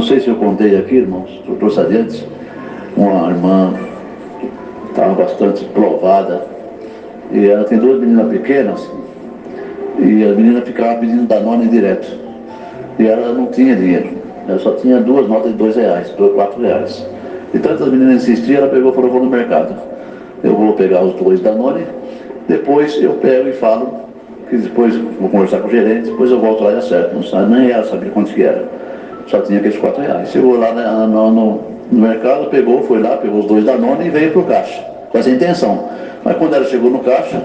sei se eu contei aqui, irmãos, eu trouxe adiante, uma irmã que estava bastante provada, e ela tem 2 meninas pequenas, e a menina ficava pedindo Danone direto, e ela não tinha dinheiro, ela só tinha 2 notas de R$2, 4 reais. E tantas meninas insistiam, ela pegou e falou: vou no mercado, eu vou pegar os 2 Danone, depois eu pego e falo, que depois vou conversar com o gerente, depois eu volto lá e acerto. Não sabe, nem ela sabia quanto que era, só tinha aqueles 4 reais. Chegou lá no mercado, foi lá, pegou os 2 Danone e veio para o caixa, com essa intenção. Mas quando ela chegou no caixa,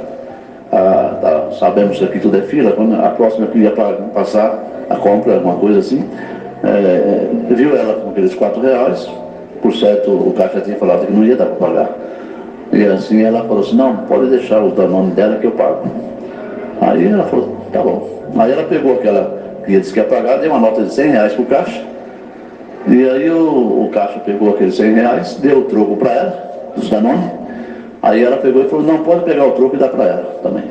sabemos que aqui tudo é fila, quando a próxima que ia passar a compra, alguma coisa assim, viu ela com aqueles 4 reais, por certo o caixa tinha falado que não ia dar para pagar. E assim ela falou assim: não, pode deixar o Danone dela que eu pago. Aí ela falou: tá bom. Aí ela pegou aquela que disse que ia pagar, deu uma nota de 100 reais pro caixa, e aí o caixa pegou aqueles 100 reais, deu o troco para ela, dos Danone. Aí ela pegou e falou: não, pode pegar o troco e dar para ela também.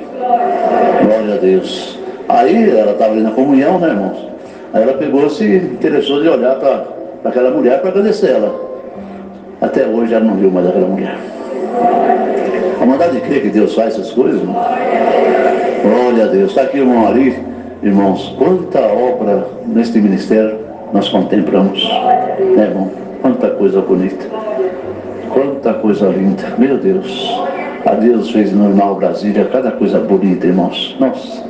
Glória a Deus. Aí ela estava ali na comunhão, né, irmãos? Aí ela pegou, se interessou de olhar para aquela mulher para agradecer ela. Até hoje ela não viu mais aquela mulher. A mandar de crer que Deus faz essas coisas, irmão. Glória a Deus. Está aqui o irmão Ari, irmãos, quanta obra neste ministério nós contemplamos, né, irmão? Quanta coisa bonita, quanta coisa linda, meu Deus. A Deus fez no Jornal Brasília cada coisa bonita, irmãos. Nossa,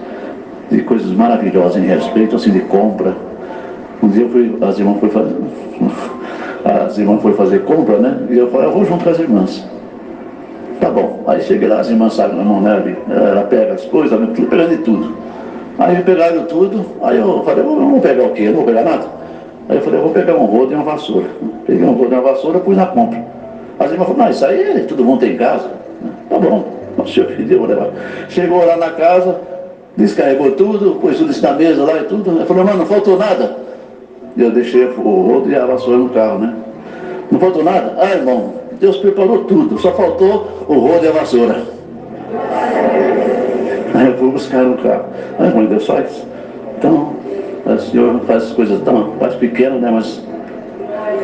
de coisas maravilhosas em respeito, assim, de compra. Um dia as irmãs foram fazer compra, né? E eu falei: eu vou junto com as irmãs. Tá bom. Aí cheguei lá, as irmãs sabem, irmão, né? Ela pega as coisas, tudo pegando de tudo. Aí pegaram tudo, aí eu falei: vamos pegar o quê? Eu não vou pegar nada. Aí eu falei: eu vou pegar um rodo e uma vassoura. Peguei um rodo e uma vassoura, pus na compra. As irmãs falaram: não, isso aí todo mundo tem em casa. Tá bom, o senhor pediu, vou levar. Chegou lá na casa, descarregou tudo, pôs tudo isso na mesa lá e tudo. Eu falei: mano, não faltou nada. E eu deixei o rodo e a vassoura no carro, né? Não faltou nada? Ah, irmão, Deus preparou tudo, só faltou o rodo e a vassoura. Aí eu fui buscar no carro. Aí, irmão, Deus faz. Então, o Senhor faz as coisas tão mais pequenas, né? Mas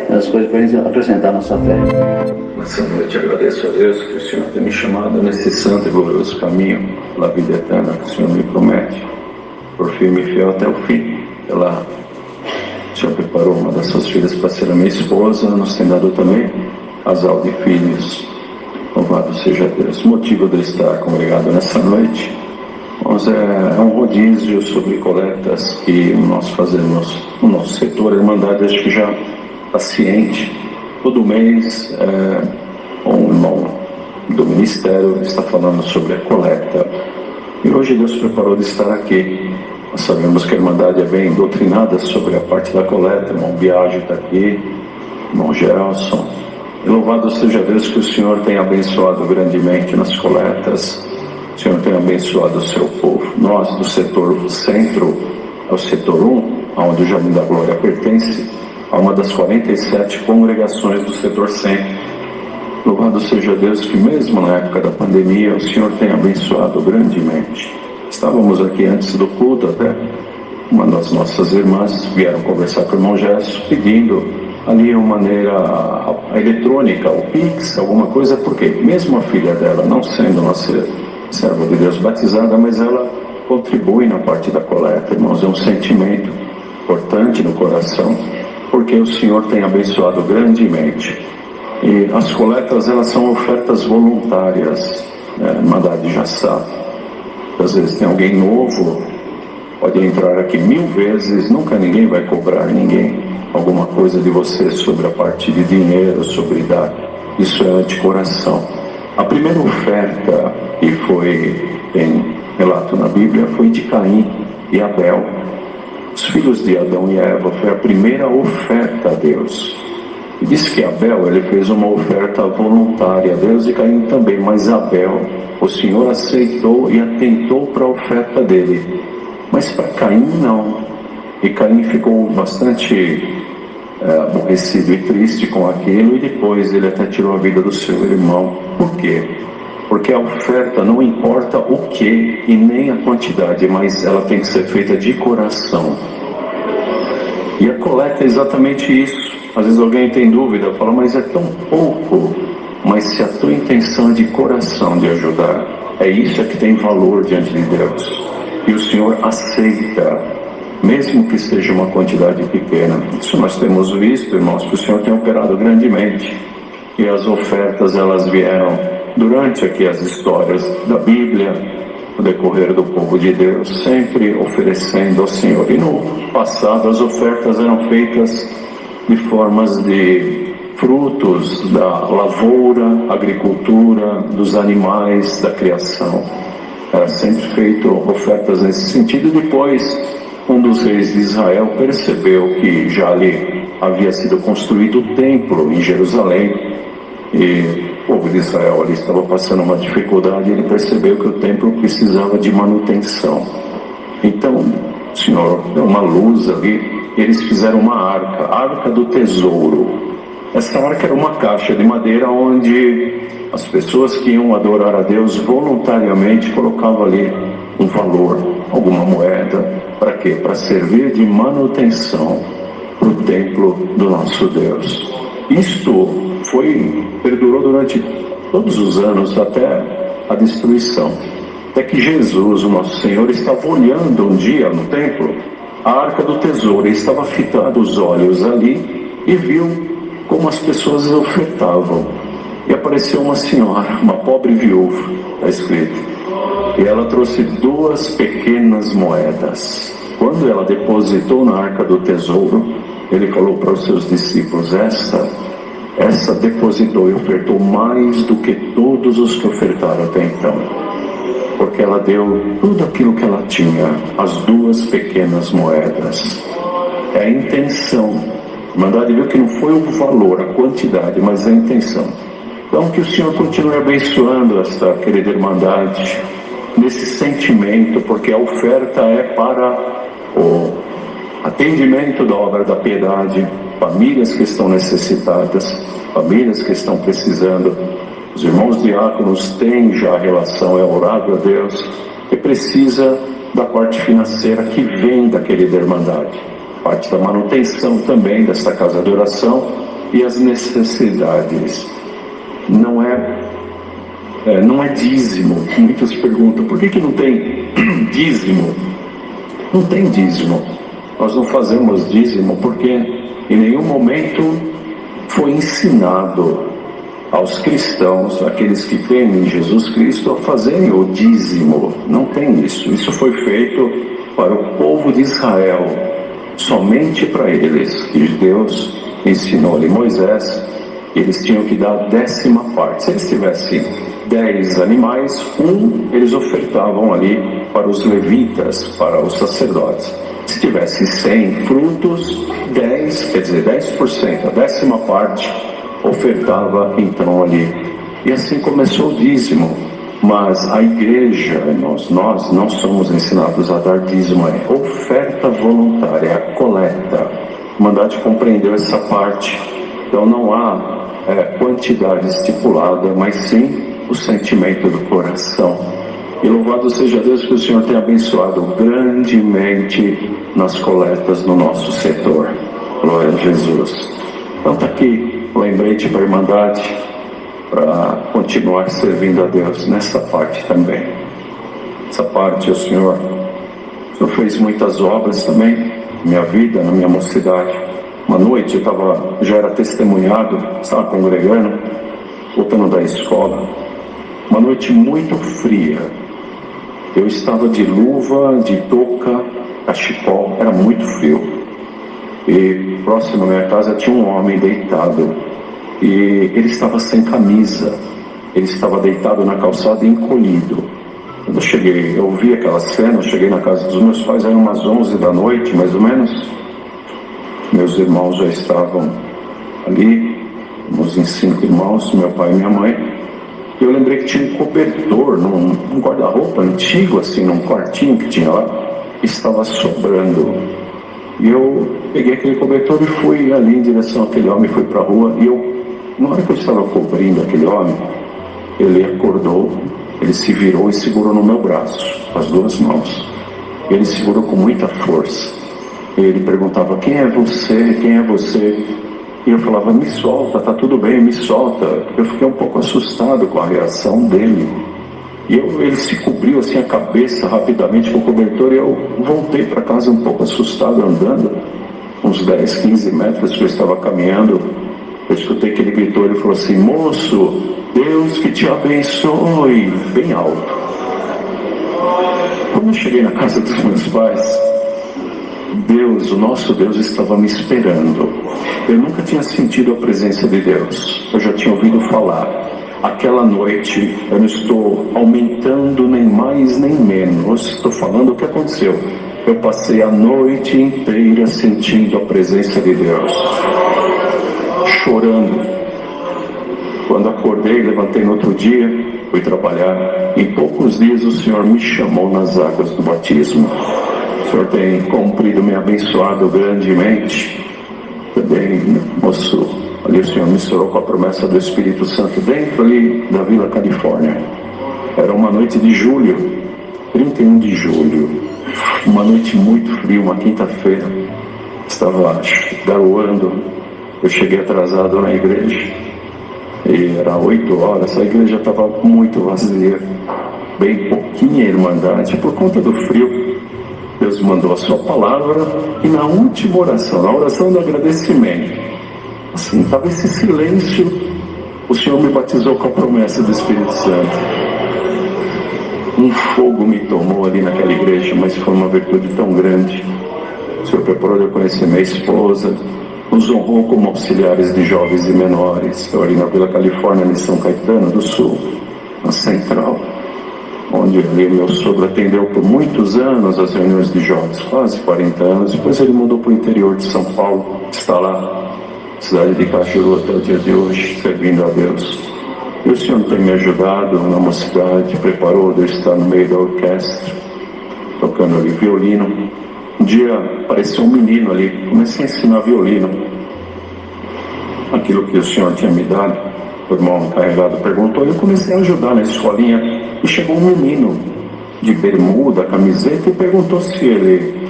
as coisas para acrescentar a nossa fé. Nessa noite agradeço a Deus que o Senhor tem me chamado nesse santo e glorioso caminho pela vida eterna que o Senhor me promete, por firme e fiel até o fim. O Senhor preparou uma das suas filhas para ser a minha esposa, nos tem dado também casal de filhos. Louvado seja Deus. O motivo de estar congregado nessa noite, nós é um rodízio sobre coletas que nós fazemos no nosso setor. A Irmandade acho que já está ciente. Todo mês um irmão do ministério está falando sobre a coleta. E hoje Deus preparou de estar aqui. Nós sabemos que a Irmandade é bem doutrinada sobre a parte da coleta. O irmão Biagio está aqui, o irmão Gelson. E louvado seja Deus que o Senhor tem abençoado grandemente nas coletas. O Senhor tem abençoado o seu povo. Nós do setor centro, ao setor 1, onde o Jardim da Glória pertence, a uma das 47 congregações do setor centro. Louvado seja Deus que mesmo na época da pandemia, o Senhor tem abençoado grandemente. Estávamos aqui antes do culto, até uma das nossas irmãs vieram conversar com o irmão Gerson, pedindo ali uma maneira eletrônica, o Pix, alguma coisa, porque mesmo a filha dela, não sendo uma serva de Deus batizada, mas ela contribui na parte da coleta, irmãos. É um sentimento importante no coração, porque o Senhor tem abençoado grandemente. E as coletas, elas são ofertas voluntárias, né? A Irmandade já sabe. Às vezes tem alguém novo, pode entrar aqui 1000 vezes, nunca ninguém vai cobrar ninguém alguma coisa de você sobre a parte de dinheiro, sobre dar. Isso é de coração. A primeira oferta que tem relato na Bíblia foi de Caim e Abel. Os filhos de Adão e Eva foi a primeira oferta a Deus. E diz que Abel, ele fez uma oferta voluntária a Deus, e Caim também, mas Abel, o Senhor aceitou e atentou para a oferta dele, mas para Caim não. E Caim ficou bastante aborrecido e triste com aquilo, e depois ele até tirou a vida do seu irmão. Por quê? Porque a oferta não importa o que e nem a quantidade, mas ela tem que ser feita de coração. E a coleta é exatamente isso. Às vezes alguém tem dúvida, fala, mas é tão pouco. Mas se a tua intenção é de coração de ajudar, é isso que tem valor diante de Deus. E o Senhor aceita, mesmo que seja uma quantidade pequena. Isso nós temos visto, irmãos, que o Senhor tem operado grandemente. E as ofertas, elas vieram durante aqui as histórias da Bíblia, no decorrer do povo de Deus, sempre oferecendo ao Senhor. E no passado as ofertas eram feitas de formas de frutos da lavoura, agricultura, dos animais, da criação. Era sempre feito ofertas nesse sentido. E depois um dos reis de Israel percebeu que já ali havia sido construído o templo em Jerusalém, e o povo de Israel ali estava passando uma dificuldade. Ele percebeu que o templo precisava de manutenção. Então o Senhor deu uma luz ali, e eles fizeram uma arca, a arca do tesouro. Essa arca era uma caixa de madeira onde as pessoas que iam adorar a Deus voluntariamente colocavam ali um valor, alguma moeda. Para quê? Para servir de manutenção para o templo do nosso Deus. Isto perdurou durante todos os anos até a destruição. Até que Jesus, o nosso Senhor, estava olhando um dia no templo a arca do tesouro, e estava fitando os olhos ali e viu como as pessoas ofertavam. E apareceu uma senhora, uma pobre viúva, está escrito, e ela trouxe 2 pequenas moedas. Quando ela depositou na arca do tesouro, ele falou para os seus discípulos, essa depositou e ofertou mais do que todos os que ofertaram até então, porque ela deu tudo aquilo que ela tinha, as 2 pequenas moedas. É a intenção. A Irmandade viu que não foi o valor, a quantidade, mas a intenção. Então que o Senhor continue abençoando esta querida Irmandade nesse sentimento, porque a oferta é para o atendimento da obra da piedade, famílias que estão necessitadas, famílias que estão precisando. Os irmãos diáconos têm já relação, é orável a Deus, e precisa da parte financeira que vem da querida Irmandade, parte da manutenção também desta casa de oração e as necessidades. Não é dízimo. Muitos perguntam, por que não tem dízimo? Não tem dízimo. Nós não fazemos dízimo porque em nenhum momento foi ensinado aos cristãos, aqueles que creem em Jesus Cristo, a fazerem o dízimo. Não tem isso. Isso foi feito para o povo de Israel, somente para eles, que Deus ensinou ali Moisés. Eles tinham que dar a 10ª parte. Se eles tivessem 10 animais, eles ofertavam ali para os levitas, para os sacerdotes. Se tivesse 100 frutos, 10%, a 10ª parte, ofertava então ali. E assim começou o dízimo. Mas a igreja, nós não somos ensinados a dar dízimo, é oferta voluntária, é a coleta. A Irmandade compreendeu essa parte. Então não há quantidade estipulada, mas sim o sentimento do coração. E louvado seja Deus que o Senhor tem abençoado grandemente nas coletas no nosso setor. Glória a Jesus. Então está aqui o lembrete para a Irmandade, para continuar servindo a Deus nessa parte também. Essa parte o Senhor fez muitas obras também na minha vida, na minha mocidade. Uma noite eu já era testemunhado, estava congregando, voltando da escola. Uma noite muito fria. Eu estava de luva, de touca, cachecol, era muito frio. E próximo à minha casa tinha um homem deitado. E ele estava sem camisa. Ele estava deitado na calçada e encolhido. Quando eu vi aquela cena, eu cheguei na casa dos meus pais, eram umas 11 da noite, mais ou menos. Meus irmãos já estavam ali, uns 5 irmãos, meu pai e minha mãe. E eu lembrei que tinha um cobertor, num guarda-roupa antigo, assim, num quartinho que tinha lá, estava sobrando. E eu peguei aquele cobertor e fui ali em direção àquele homem, fui para a rua. E na hora que eu estava cobrindo aquele homem, ele acordou, ele se virou e segurou no meu braço, com as 2 mãos. Ele segurou com muita força. E ele perguntava: quem é você? Quem é você? E eu falava: me solta, tá tudo bem, me solta. Eu fiquei um pouco assustado com a reação dele. E ele se cobriu assim a cabeça rapidamente com o cobertor, e eu voltei para casa um pouco assustado, andando uns 10, 15 metros que eu estava caminhando. Eu escutei que ele gritou, ele falou assim: moço, Deus que te abençoe, bem alto. Quando eu cheguei na casa dos meus pais, Deus, o nosso Deus, estava me esperando. Eu nunca tinha sentido a presença de Deus, eu já tinha ouvido falar. Aquela noite, eu não estou aumentando nem mais nem menos, estou falando o que aconteceu. Eu passei a noite inteira sentindo a presença de Deus, chorando. Quando acordei, levantei no outro dia, fui trabalhar. Em poucos dias o Senhor me chamou nas águas do batismo. O Senhor tem cumprido, me abençoado grandemente. Também, moço, ali o Senhor misturou com a promessa do Espírito Santo dentro ali da Vila Califórnia. Era uma noite de julho, 31 de julho, uma noite muito fria, uma quinta-feira. Estava garoando, eu cheguei atrasado na igreja, e era 8 horas, a igreja estava muito vazia, bem pouquinha irmandade, por conta do frio. Deus mandou a sua palavra, e na última oração, na oração do agradecimento, assim, estava esse silêncio, o Senhor me batizou com a promessa do Espírito Santo. Um fogo me tomou ali naquela igreja, mas foi uma virtude tão grande. O Senhor preparou de eu conhecer minha esposa, nos honrou como auxiliares de jovens e menores. Eu ali na Vila Califórnia, em São Caetano do Sul, na Central, onde ali meu sogro atendeu por muitos anos as reuniões de jovens, quase 40 anos. Depois ele mudou para o interior de São Paulo, está lá, cidade de Cajuru, até o dia de hoje, servindo a Deus. E o Senhor tem me ajudado na mocidade, preparou de eu estar no meio da orquestra, tocando ali violino. Um dia apareceu um menino ali, comecei a ensinar violino. Aquilo que o Senhor tinha me dado, o irmão encarregado perguntou, e eu comecei a ajudar na escolinha. E chegou um menino de bermuda, camiseta, e perguntou se ele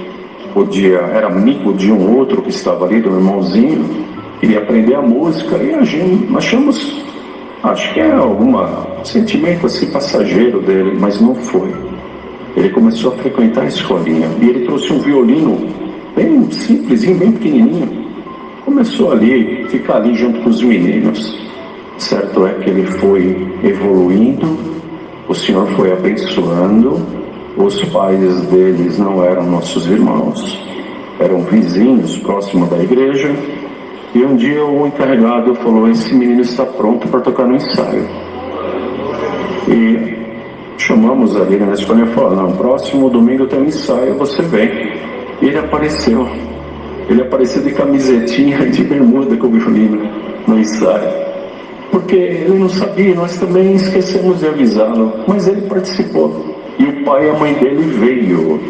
era amigo de um outro que estava ali, do irmãozinho, queria aprender a música. E a gente achamos, acho que é algum sentimento assim passageiro dele, mas não foi. Ele começou a frequentar a escolinha, e ele trouxe um violino bem simplesinho, bem pequenininho. Começou ali, ficar ali junto com os meninos. Certo é que ele foi evoluindo, o Senhor foi abençoando. Os pais deles não eram nossos irmãos, eram vizinhos próximos da igreja. E um dia o encarregado falou: esse menino está pronto para tocar no ensaio. E chamamos ali na escola e falou: não, próximo domingo tem um ensaio, você vem. E ele apareceu de camisetinha e de bermuda com o violino no ensaio. Porque ele não sabia, nós também esquecemos de avisá-lo, mas ele participou. E o pai e a mãe dele veio.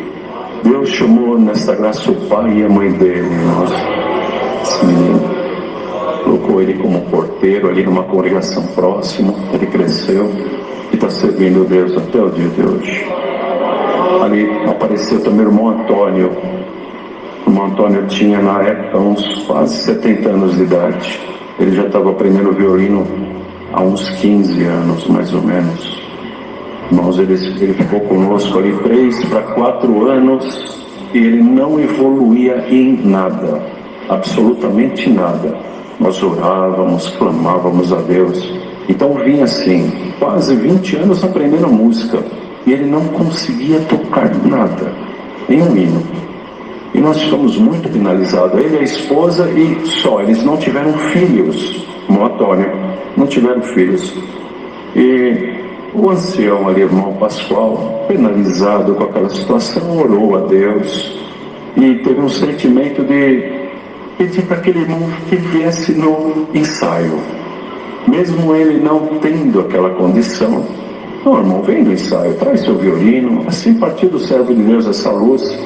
Deus chamou nesta graça o pai e a mãe dele. Esse menino colocou ele como porteiro ali numa congregação próxima. Ele cresceu e está servindo Deus até o dia de hoje. Ali apareceu também o irmão Antônio. O irmão Antônio tinha na época uns quase 70 anos de idade. Ele já estava aprendendo violino há uns 15 anos, mais ou menos. Irmãos, ele ficou conosco ali 3 para 4 anos, e ele não evoluía em nada, absolutamente nada. Nós orávamos, clamávamos a Deus. Então vinha assim, quase 20 anos aprendendo música, e ele não conseguia tocar nada, nenhum hino. E nós ficamos muito penalizados, ele e a esposa, e só, eles não tiveram filhos, irmão Antônio, não tiveram filhos. E o ancião ali, irmão Pascoal, penalizado com aquela situação, orou a Deus, e teve um sentimento de pedir para aquele irmão que viesse no ensaio, mesmo ele não tendo aquela condição. Não, irmão, vem no ensaio, traz seu violino, assim partiu do servo de Deus essa luz.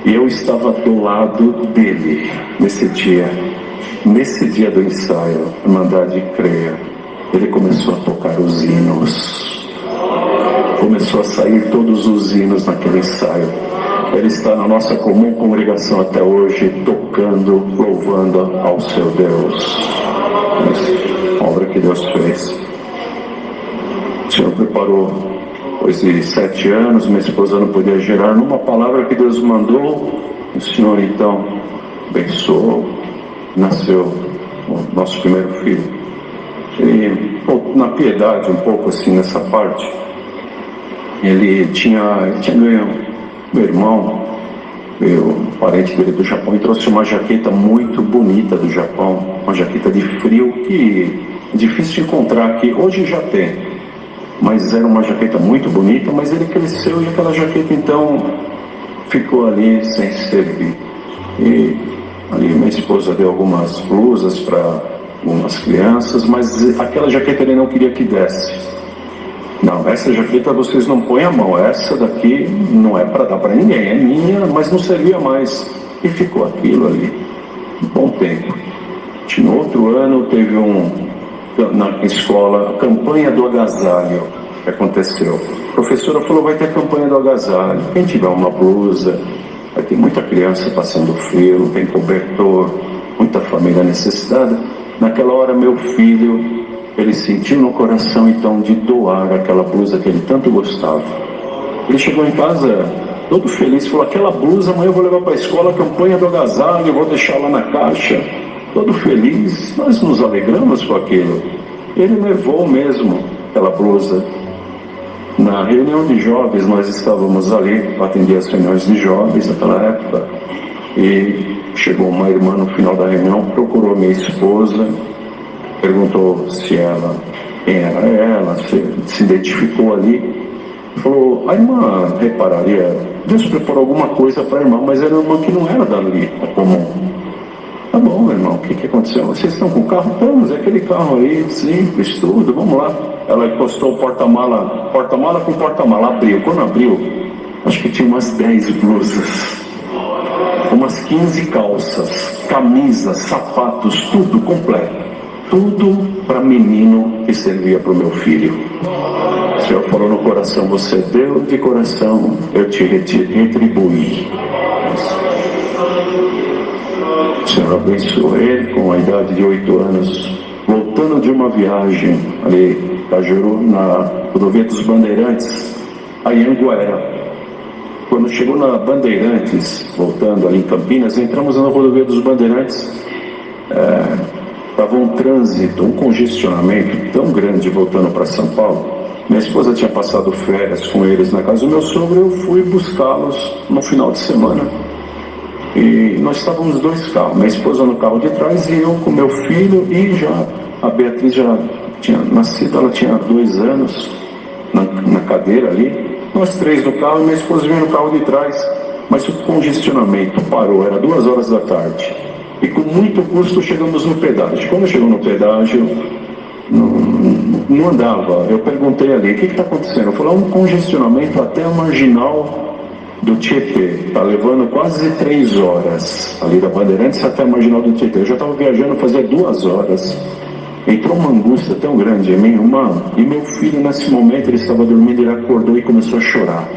E eu estava do lado dele nesse dia do ensaio, Irmandade Creia. Ele começou a tocar os hinos, começou a sair todos os hinos naquele ensaio. ele está na nossa comum congregação até hoje, tocando, louvando ao seu Deus. Essa obra que Deus fez. O Senhor preparou, depois de 7 anos, minha esposa não podia gerar, numa palavra que Deus mandou, o Senhor então abençoou, nasceu o nosso primeiro filho. E na piedade, um pouco assim nessa parte, ele tinha ganho meu irmão, um parente dele do Japão, e trouxe uma jaqueta muito bonita do Japão, uma jaqueta de frio que é difícil de encontrar aqui, hoje já tem, mas era uma jaqueta muito bonita, mas ele cresceu e aquela jaqueta então ficou ali sem servir. E ali minha esposa deu algumas blusas para algumas crianças, mas aquela jaqueta ele não queria que desse. Não, essa jaqueta vocês não põem a mão, essa daqui não é para dar para ninguém, é minha, mas não servia mais. E ficou aquilo ali, um bom tempo. No outro ano teve na escola, a campanha do agasalho que aconteceu. A professora falou, vai ter a campanha do agasalho, quem tiver uma blusa, vai ter muita criança passando frio, tem cobertor, muita família necessitada. Naquela hora meu filho, ele sentiu no coração então de doar aquela blusa que ele tanto gostava. Ele chegou em casa todo feliz, falou, aquela blusa amanhã eu vou levar para a escola, a campanha do agasalho, eu vou deixar lá na caixa. Todo feliz, nós nos alegramos com aquilo. Ele levou mesmo aquela blusa. Na reunião de jovens, nós estávamos ali, atendia as reuniões de jovens naquela época, e chegou uma irmã no final da reunião, procurou minha esposa, perguntou quem era ela, se identificou ali, falou, a irmã repararia, Deus preparou alguma coisa para a irmã, mas era uma irmã que não era dali, comum. Tá bom, irmão, o que aconteceu? Vocês estão com o carro? Estamos, é aquele carro aí, simples, tudo, vamos lá. Ela encostou o porta-mala com porta-mala, abriu. Quando abriu, acho que tinha umas 10 blusas, umas 15 calças, camisas, sapatos, tudo completo. Tudo para menino que servia para o meu filho. O Senhor falou no coração, você deu de coração, eu te retribuí. O Senhor abençoou ele com a idade de 8 anos, voltando de uma viagem ali, Cajuru, na rodovia dos Bandeirantes, a Anhanguera. Quando chegou na Bandeirantes, voltando ali em Campinas, entramos na rodovia dos Bandeirantes, estava um trânsito, um congestionamento tão grande voltando para São Paulo. Minha esposa tinha passado férias com eles na casa do meu sogro, eu fui buscá-los no final de semana. E nós estávamos 2 carros, minha esposa no carro de trás e eu com meu filho, e já a Beatriz já tinha nascido, ela tinha 2 anos na cadeira ali, nós 3 no carro e minha esposa vinha no carro de trás, mas o congestionamento parou, era 2 horas da tarde e com muito custo chegamos no pedágio. Quando chegou no pedágio não andava, eu perguntei ali, o que está acontecendo? Eu falei, um congestionamento até a marginal do Tietê, está levando quase 3 horas, ali da Bandeirantes até a marginal do Tietê. Eu já estava viajando fazia 2 horas, entrou uma angústia tão grande em mim, e meu filho nesse momento, ele estava dormindo, ele acordou e começou a chorar,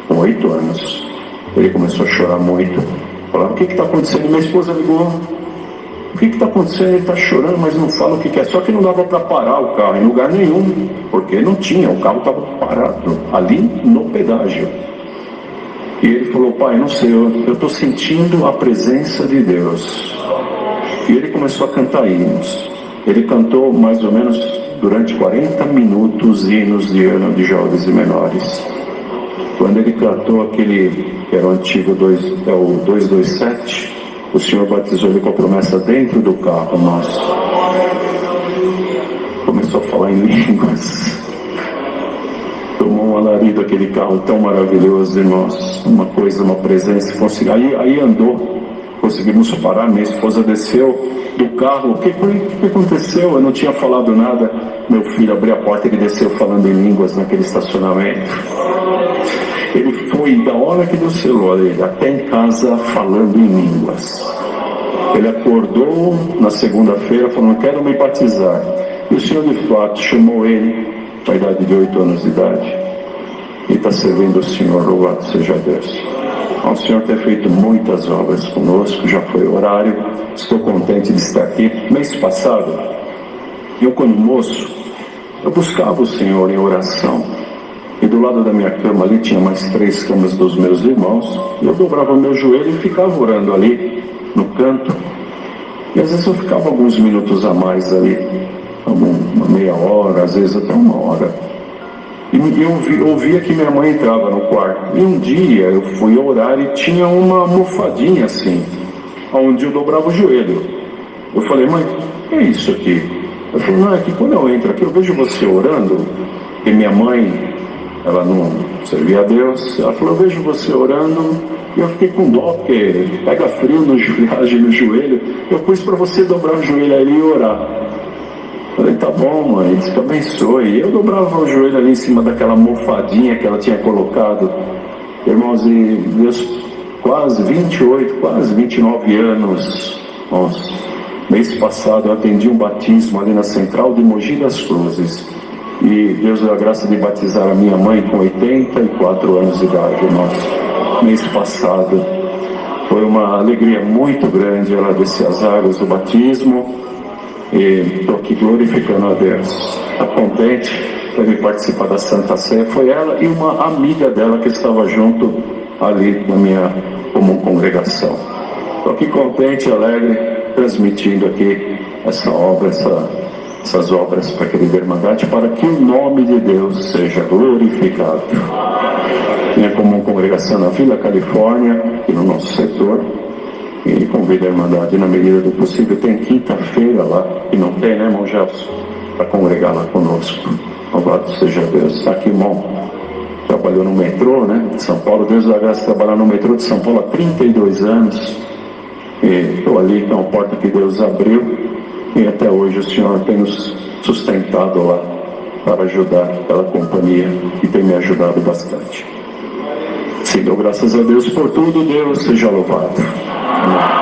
com 8 anos, ele começou a chorar muito, falava, o que está acontecendo? E minha esposa ligou, o que está acontecendo? Ele está chorando, mas não fala o que é, só que não dava para parar o carro em lugar nenhum, porque não tinha, o carro estava parado, ali no pedágio. E ele falou, pai, não sei, eu estou sentindo a presença de Deus. E ele começou a cantar hinos. Ele cantou mais ou menos durante 40 minutos hinos de ano de jovens e menores. Quando ele cantou aquele, que era o antigo 227, o Senhor batizou ele com a promessa dentro do carro nosso. Começou a falar em línguas. Tomou um alarido aquele carro tão maravilhoso, irmãos, uma coisa, uma presença, aí andou, conseguimos parar, minha esposa desceu do carro, o que aconteceu? Eu não tinha falado nada, meu filho abriu a porta, ele desceu falando em línguas naquele estacionamento, ele foi da hora que Deus selou ele, até em casa falando em línguas, ele acordou na segunda-feira, falou, não quero me batizar, e o Senhor de fato chamou ele, a idade de 8 anos de idade, e está servindo o Senhor, louvado seja Deus. ao Senhor ter feito muitas obras conosco, já foi horário, estou contente de estar aqui. Mês passado, eu quando moço, eu buscava o Senhor em oração, e do lado da minha cama ali tinha mais 3 camas dos meus irmãos, e eu dobrava meu joelho e ficava orando ali, no canto, e às vezes eu ficava alguns minutos a mais ali, uma meia hora, às vezes até 1 hora. E eu ouvia que minha mãe entrava no quarto. E um dia eu fui orar e tinha uma almofadinha assim, onde eu dobrava o joelho. Eu falei, mãe, o que é isso aqui? Eu falei, não, é que quando eu entro aqui eu vejo você orando, e minha mãe, ela não servia a Deus, ela falou, eu vejo você orando, e eu fiquei com dó, porque pega frio no joelho, eu pus para você dobrar o joelho ali e orar. Falei, tá bom, mãe, Deus te abençoe. E eu dobrava o joelho ali em cima daquela almofadinha que ela tinha colocado. Irmãos, e Deus, quase 28, quase 29 anos, irmãos. Mês passado eu atendi um batismo ali na Central de Mogi das Cruzes. E Deus deu a graça de batizar a minha mãe com 84 anos de idade, irmãos. Mês passado. Foi uma alegria muito grande ela descer as águas do batismo. E estou aqui glorificando a Deus. Está contente para vir participar da Santa Ceia. Foi ela e uma amiga dela que estava junto ali na minha comum congregação. Estou aqui contente, alegre, transmitindo aqui essa obra, essas obras para a querida Irmandade, para que o nome de Deus seja glorificado. Minha comum congregação na Vila Califórnia, aqui no nosso setor. E convido a Irmandade, na medida do possível, tem quinta-feira lá, e não tem, né, irmão Gelson, para congregar lá conosco. Louvado seja Deus. Está aqui, irmão, trabalhou no metrô, né, de São Paulo. Deus dá graça de trabalhar no metrô de São Paulo há 32 anos. E estou ali, então, a porta que Deus abriu, e até hoje o Senhor tem nos sustentado lá para ajudar aquela companhia que tem me ajudado bastante. Sim, dou graças a Deus por tudo, Deus seja louvado. Amém.